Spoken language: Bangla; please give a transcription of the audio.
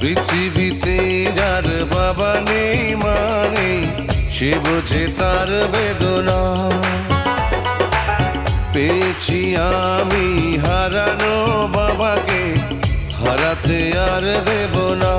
পৃথিবীতে যার বাবা নেই মা নেই, সে বোঝে তার বেদনা। পেয়েছি আমি হারানো বাবাকে, হারাতে আর দেব না।